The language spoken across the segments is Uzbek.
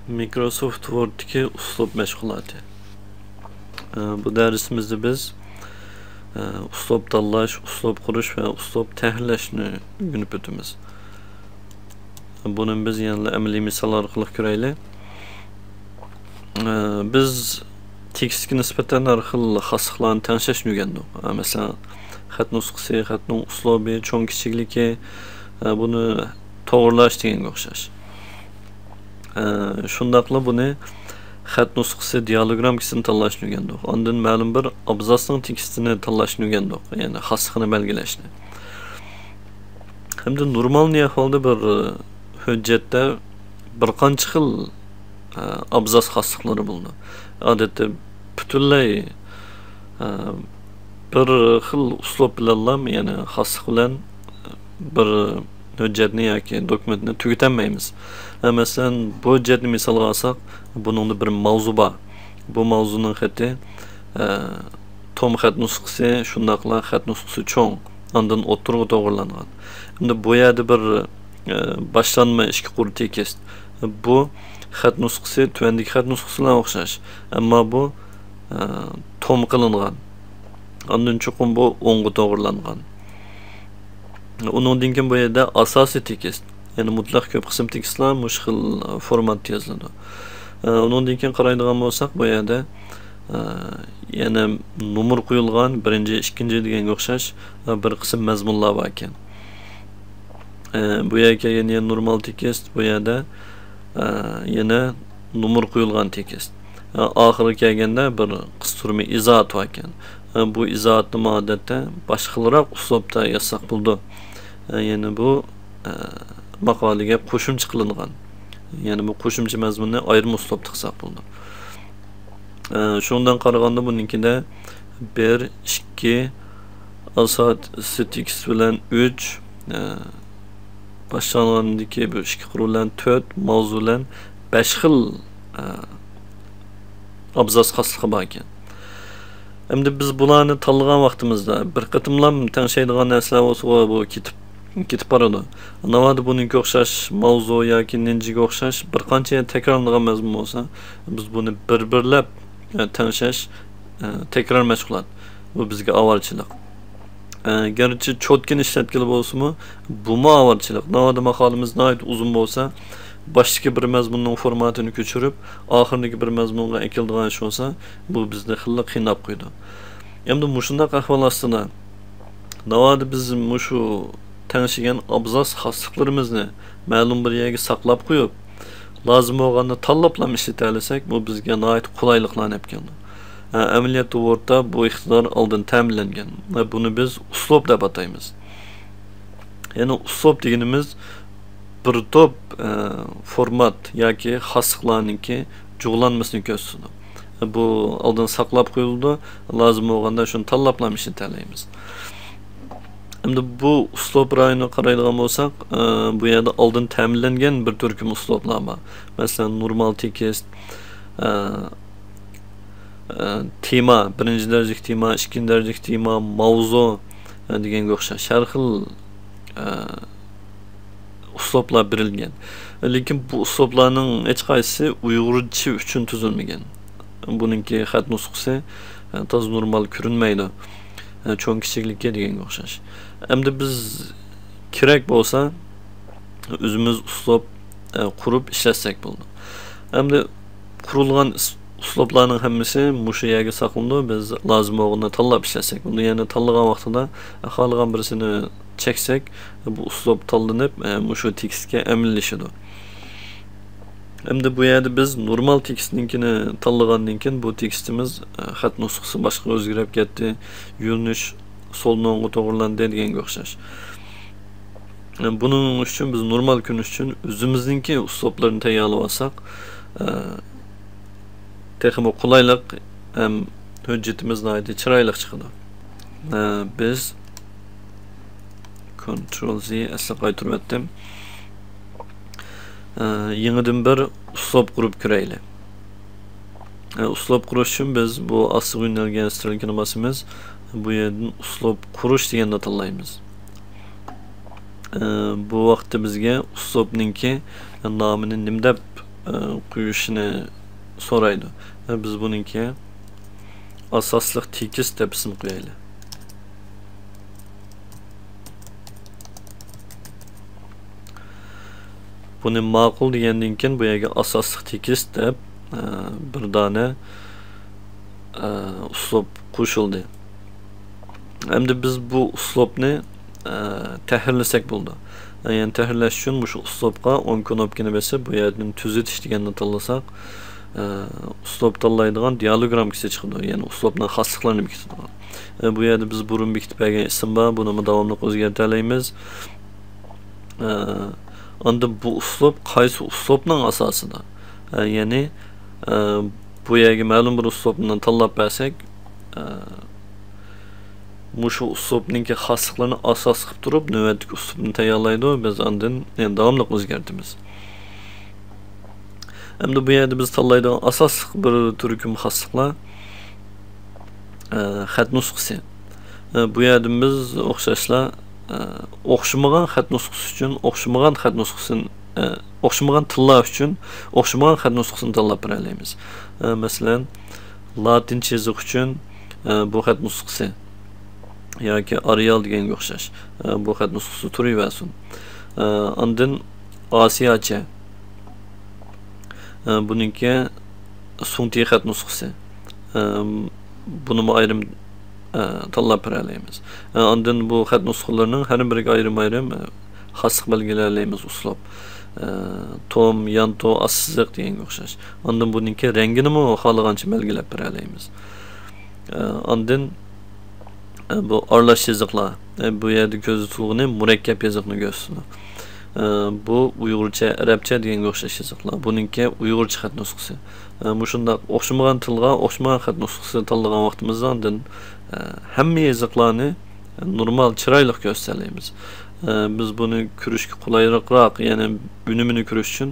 Microsoft Word'daki uslub məşğulatı. Bu dersimizde biz uslub tanlash, uslub qurush ve uslub təhlilləşni günüp ötümüz. Bunun biz yanında əməli misal arqılıq görəyli. Biz tekstki nisbeten har xil xaslıqlarını tanışashni öyrəndik. Mesela xat nusxası, xatning uslubi, cho'ng kichikligi, buni to'g'irlash deganga o'xshash. Shundaqla buni xat nusxası dialogramkasini tanlashni o'rgandik. Ondan ma'lum bir abzasning tekstini tanlashni o'rgandik, ya'ni xasligini belgilashni. Hamda normal ahvolda bir hujjatda bir qancha xil abzas xasliqlari bo'ldi. Odatda butunlay bir xil uslub bilan, ya'ni xasliq bilan bir hujjatni yoki dokumentni tugatolmaymiz. Masalan, bu hujjatni misolga olsak, buningda bir mavzu bor. Bu mavzuning xati tom xat nusxasi, shundaqla xat nusxasi cho'ng, ondan o'ttirg'i to'g'irlangan. Endi bu yerda bir boshlanma ikki qur tekst. Bu xat nusxasi tuvandagi xat nusxasi bilan o'xshash, ammo bu tom qilingan. Ondan chuqur bu o'ng'i to'g'irlangan. Uningdan keyin bu yerda asosiy tekst, ya'ni mutlaq ko'p qism tekstlar mush xil formatda yoziladi. Uningdan keyin qaraydigan bo'lsak, bu yerda yana nomer qo'yilgan, birinchi, ikkinchi deganga o'xshash bir qism mazmunlar bor ekan. Bu yerga yana normal tekst, bu yerda yana nomer qo'yilgan tekst. Oxiriga kelganda bir qisturma izohat bor ekan. Bu izohatni odatda boshqaroq uslubda yozsak bo'ldi. Yani bu maqolaga qo'shimcha qilingan. Yani bu qo'shimcha mazmunni ayrim uslubda qilsak bo'ldi. Shundan qaraganda buninkida 1, 2 asosiy tekst bilan 3 boshlangandagi bu ikki qurul bilan 4 mavzu bilan 5 xil abzas xasligi bor ekan. Endi biz bularni tanlagan vaqtimizda bir qatimlam tanishadigan narsalar bo'lsa, bu ketib boradi. Navada buningga o'xshash mavzu yoki ninjiga o'xshash bir qancha takrorlangan mazmun bo'lsa, biz buni bir-birlab tanishash, takror mashg'ulot. Bu bizga avvalchilik. Garchi cho'tkin ishlatgili bo'lsa-mu, bu avvalchilik. Navada maqolamiz nihoyat uzun bo'lsa, başdaki bir mazmunning formatini ko'chirib, oxirdagi bir mazmunga ekildigan ish bo'lsa, bu bizni xilla qiynab qo'ydi. Endi mushundaq ahvol ostida navada biz mushu tanışgan abzas xasliqlarimizni ma'lum bir yerga saqlab qo'yib, lozim bo'lganda tanlab ishlatasak, bu bizga nihoyat qulayliklarni olib keldi. Amaliyotda Wordda bu iqtidor oldin ta'minlangan. Buni biz uslub deb ataymiz. Ya'ni uslub deganimiz bir top format yoki xasliqlarningki jug'lanmasini ko'rsatadi. Bu oldin saqlab qo'yildi, lozim bo'lganda shuni tanlab ishlatalaymiz. Endi bu uslub rayini qaraydigan bo'lsak, bu yerda oldin ta'minlangan bir turkum uslublar bor. Masalan, normal tekst, tema, birinchi darajalik tema, ikkinchi darajalik tema, mavzu deganga o'xshash har xil uslublar berilgan. Lekin bu uslublarning hech qaysisi uyg'urcha uchun tuzilmagan. Buningki xat nusxasi toz normal ko'rinmaydi. Cho'ng kichiklikka deganga o'xshash. Endi biz kerak bo'lsa o'zimiz uslub qurib ishlatsak bo'ldi. Endi qurilgan uslublarning hammasi mushu yerga saqlanadi. Biz lozim bo'lganda tanlab ishlatsak bo'ldi. Ya'ni tanlagan vaqtida xohlagan birisini çeksek, bu uslub tanlanib mushu tekstga amillashadi. Endi bu yerda biz normal tekstninkini tanlagandan keyin bu tekstimiz xat nusxasi boshqa o'zgarib ketdi, yo'linish so'ldan o'ngga to'g'rilandi deganga o'xshash. Buning uchun biz normal kun uchun o'zimizningki uslublarni tayyorlab olsak, texmo qulaylik ham hujjatimiz nihoyat chiroyli chiqadi. Biz Ctrl Z asli qaytarib o'tdim. Yangidan bir uslub qurib ko'raylik. Uslub qurish uchun biz bu asli yo'nalgan strelkani bosamiz. Bu yerdan uslub qurish deganni tanlaymiz. Bu vaqtda bizga uslubningki nomini nima deb quyishini so'raydi. Biz buningga asosli tekist deb ism qo'yaylik. Buni ma'qul degandan keyin bu yerga asosli tekist deb bir dona uslub qo'shildi. Endi biz bu uslubni tahrirlasak bo'ldi. Yani tahrirlash uchun bu uslubga 10 knopkani bosib, bu yerdan tuzatish deganni tanlasak, uslub tanlaydigan dialogramkasi chiqadi. Yani uslubning xosliqlarini bekitadi. Bu yerda biz burun bekitib bergan ism bor, buni davomli o'zgartiramiz. Endi bu uslub qaysi uslubning asosida? Yani bu yerga ma'lum bir uslubni tanlab bersak, mushu uslubning xosliqlarini asos qilib turib, navbatdagi uslubni tayyorlaydi. Biz ondan davomli o'zgartiramiz. Endi bu yerda biz tanlaydigan asosli bir turkum xosliqlar xat nusxasi. Bu yerda biz o'xshashlar o'xshamagan xat nusxasi uchun o'xshamagan xat nusxasini o'xshamagan tillar uchun o'xshamagan xat nusxasini tanlab beramiz. Masalan, latincha yozuq uchun bu xat nusxasi yoki Arial deganga o'xshash bu xat nusxasi turaversin. Ondan Osiyocha buningga sun'iy xat nusxasi. Buni ayrim tanlab beramiz. Ondan bu xat nusxalarining har biriga ayrim xoslik belgilaymiz uslub. Tom, yanto, as-siziq deganga o'xshash. Ondan buningga rangini xohlagancha belgilab beramiz. Ondan bu aralash yozuqlar. Bu yerda ko'zi tutilgani murakkab yozuqni ko'rsatadi. Bu Uyg'urcha, Arabcha deganga o'xshash yozuqlar. Buningga Uyg'urcha xat nusxasi. Shunday o'xshamagan tilga o'xshamagan xat nusxasini tanlagan vaqtimizda ondan hamma yozuqlarni normal chiroyli ko'rsatamiz. Biz buni ko'rishga qulayroq, ya'ni unumini ko'rish uchun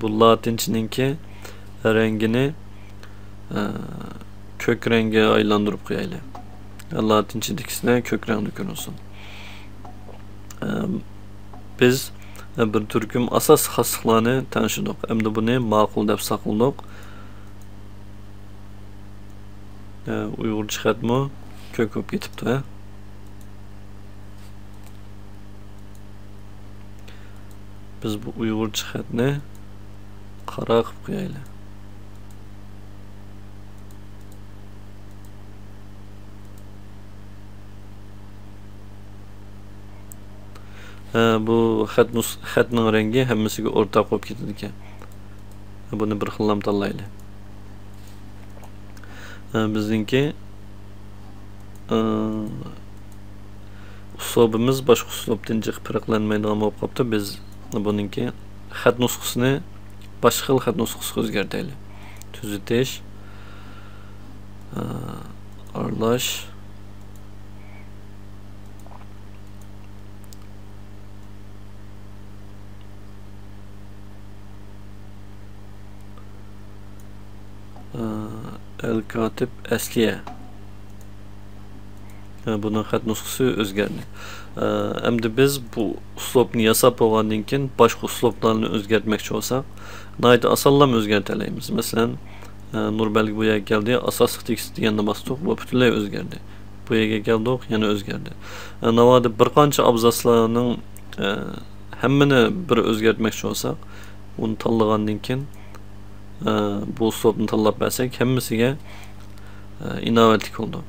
bu latinchaninki rangini ko'k rangga aylantirib qo'yaylik. Latinchadagisidan ko'k rangda ko'rinsin. Biz bir turkum asos xosliqlarni tanishdik. Endi buni ma'qul deb saqladik. Uyg'urcha xatmi ko'k bo'lib ketibdi. Biz bu Uyg'urcha xatni qara qilib qo'yaylik. Bu xatning rangi hammasiga o'rtaq bo'lib ketadi ekan. Buni bir xillam tanlaylik. Bizningki uslubimiz boshqa uslubdan jiq farqlanmaydigan bo'lib qolibdi. Biz buningki xat nusxasini boshqa xil xat nusxasiga o'zgartiraylik. Tuzatish, aralash, El-Katib Asliye. Bunun xat nusxasi o'zgardi. Endi biz bu uslubni yasab bo'lgandan keyin boshqa uslublarni o'zgartmoqchi bo'lsak, nayda osonlam o'zgartiramiz. Masalan, Nurbalik bu yerga keldi, asosli tekst deganni bosdik, bu butunlay o'zgardi. Bu yerga keldik, yana o'zgardi. Navoda bir qancha abzaslarning hammani bir o'zgartmoqchi bo'lsak, uni tanlagandan keyin bu uslubni tanlab bersak, hammasiga inovatli bo'ldi.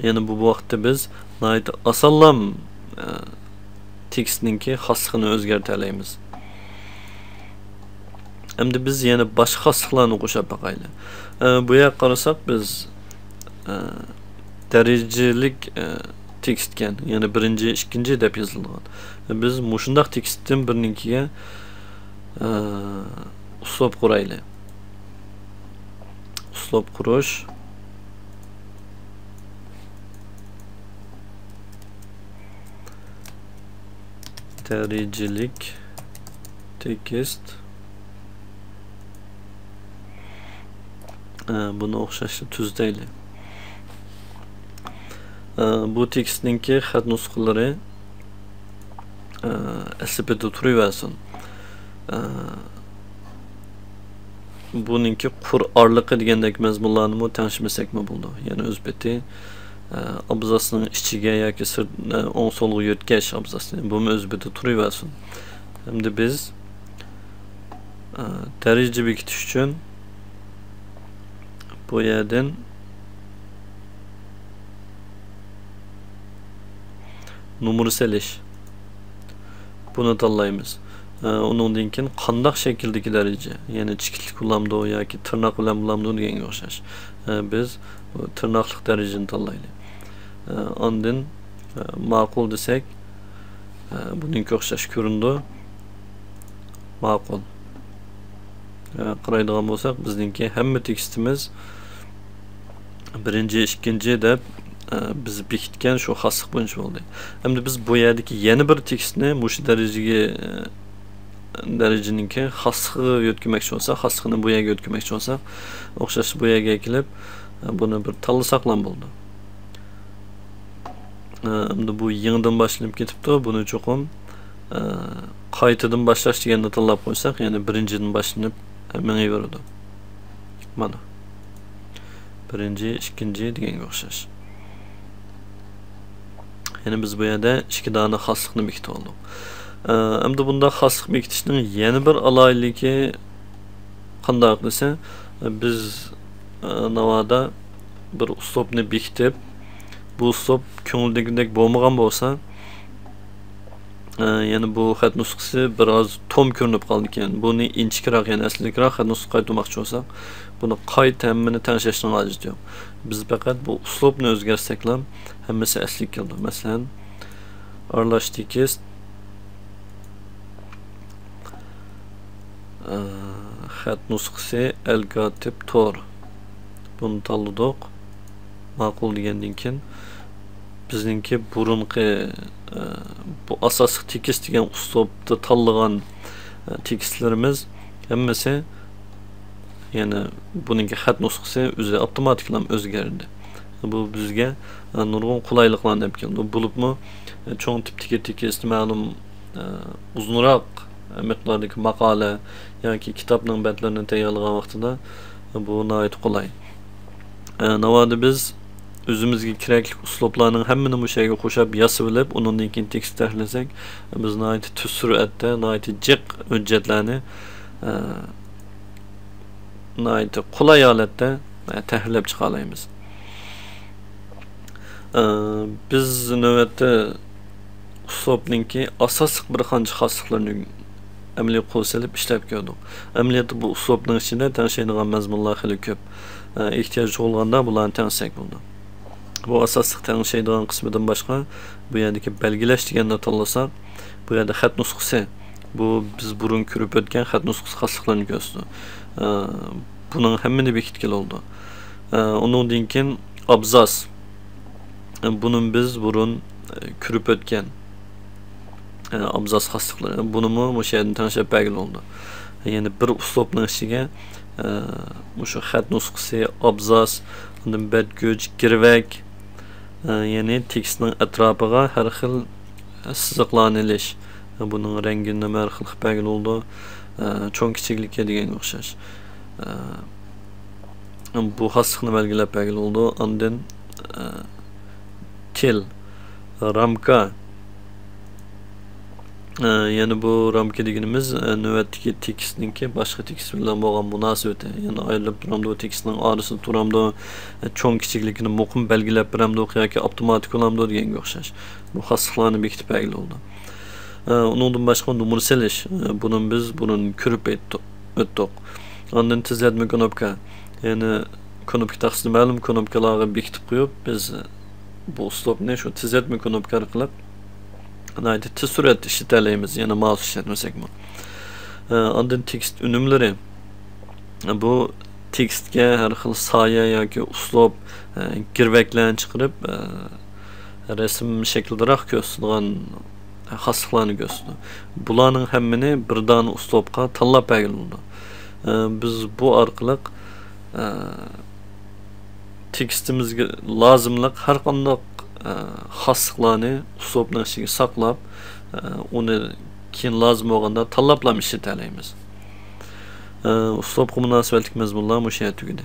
Yani bu vaqtda biz nayt asonlam tekstninki xosligini o'zgartiramiz. Endi biz yana boshqa xosliklarni qo'shib boqaylik. Bu yerga qarasak biz darajalik tekst ekan, ya'ni birinchi, ikkinchi deb yozilgan. Biz mushundaq tekstdan birninkiga uslub quraylik. Uslub qurish derecelik tekst buni o'xshashni tuzlaylik. Bu tekstninki xat nusxalari aslida turaversin. buningki Qur'onligi degandek mazmunlarni mu tanishmasakmi bo'ldi. Ya'ni o'z beti abzasning ichiga yoki o'ng so'lga yo'tkash abzasini bu o'z beti turaversin. Hamda biz daraja bekitish uchun bu yerdan numara selish buni tanlaymiz. Onundan keyin qandaq shakldagi daraja, ya'ni chikitlik ulamdi yoki tirnoq bilan ulamdi deganga o'xshash. Biz tirnoqlik darajani tanlaylik. Ondan ma'qul desak, buningga o'xshash ko'rindi. Ma'qul. Qaraydigan bo'lsak, bizningki hamma tekstimiz birinchi, ikkinchi deb biz bekitgan shu xoslik bo'yicha bo'ldi. Endi biz bu yerdagi yana bir tekstni mush darajaningki xosligiga yo'tkamoqchi bo'lsak, xosligini bu yerga yo'tkamoqchi bo'lsak, o'xshash bu yerga kelib buni bir tanlasak bo'ldi. Endi bu yangidan boshlanib ketibdi. Buni cho'qim qaytadan boshlash deganni tanlab qo'ysak, ya'ni birinchidan boshlanib mengayveradi. Mana. Birinchi, ikkinchi deganga o'xshash. Yani biz bu yerda ikki dona xoslikni bekitib oldik. Endi bunda xoslik bekitishning yana bir aloyligi qanday desa, biz navoda bir uslubni bekitib, bu uslub ko'ngildagidek bo'lmagan bo'lsa, yani bu xat nusxasi biroz tom ko'rinib qoldi ekan. Buni inchikroq, yani aslikroq xat nusxa qaytarmoqchi bo'lsak, buni qayta hammani tanishishning hojati yo'q. Biz faqat bu uslubni o'zgartirsak ham hammasi asli keldi. Masalan, aralash tekist xat nusxasi al-katib to'g'ri. Buni tanladik. Ma'qul degandan keyin bizningki burunqi bu asosiy tekist degan uslubda tanlagan tekstlarimiz hammasi, yani buningki xat nusxasi o'zi avtomatiklan o'zgardi. Bu bizga nurg'un qulayliklarni olib keldi. Bo'libmi cho'ng tipdagi tekst ma'lum uzunroq miqdordagi maqola yoki kitobning betlarini tayyorlagan vaqtida bu nihoyat qulay. Navoda biz o'zimizga kerakli uslublarning hammani bu yerga qo'shib yasab olib, undan keyin tekst tahlasak, biz nihoyat tez suratda, nihoyat jiq hujjatlarni nihoyat qulay holatda tahlilab chiqa olamiz. Biz navbatda uslubningki asosiy bir qancha xosliklarni amaliy qo'lsilib ishlab ko'rdik. Amaliyotda bu uslubning ichida tanishadigan mazmunlar xili ko'p. Ehtiyoj bo'lganda bularni tanishsak bo'ldi. Bu asosiy tanishadigan qismidan boshqa bu yerdagi belgilash deganni tanlasak, bu yerda xat nusxasi, bu biz burun ko'rib o'tgan xat nusxasi xosliklarini ko'rsatdi. Buning hammani bekitgan oldi. Undan keyin abzas. Bunun biz burun ko'rib o'tgan abzas xosliklari. Buni mu shu yerdan tanishib belgil oldi. Yani bir uslubning ichiga shu xat nusxasi, abzas, undan betgo'j, girvak, yani tekstning atrofiga har xil siziqlarni ilish. Buning rangini har xil belgil oldi. Cho'ng kichiklikka deganga o'xshash. Bu xoslikni belgilab belgil oldi. Ondan til, ramka, yani bu ramka deganimiz navbatdagi tekstningki boshqa tekst bilan bo'lgan munosabati, yani ayrilib turamdi o tekstning orasida turamdi, cho'ng kichikligini muqim belgilab beramdi yoki avtomatik olamdi deganga o'xshash. Bu xosliklarni bekitib belgil oldi. Undan boshqa numara selish, buni biz buni ko'rib o'tdik. Ondan tizlatma knopka, yani knopka taqsimni ma'lum knopkalarga bekitib qo'yib, biz bu uslubni shu tizlatma knopka orqali nihoyat tez suratda ishlatalaymiz, yana mouse ishlatmasakmi. Ondan tekst unumlari. Bu tekstga har xil soya yoki uslub girvaklarni chiqarib rasm shaklidaroq ko'rsatgan xosliklarni ko'rsatdi. Bularning hammani bir dona uslubga tanlab belgiladi. Biz bu orqali tekstimizga lozimliq har qanday xosliklarni uslubning ichiga saqlab, uni keyin lozim bo'lganda tanlab ishlatalaymiz. Uslubga munosabatlik mazmunlar mushu yerda tugadi.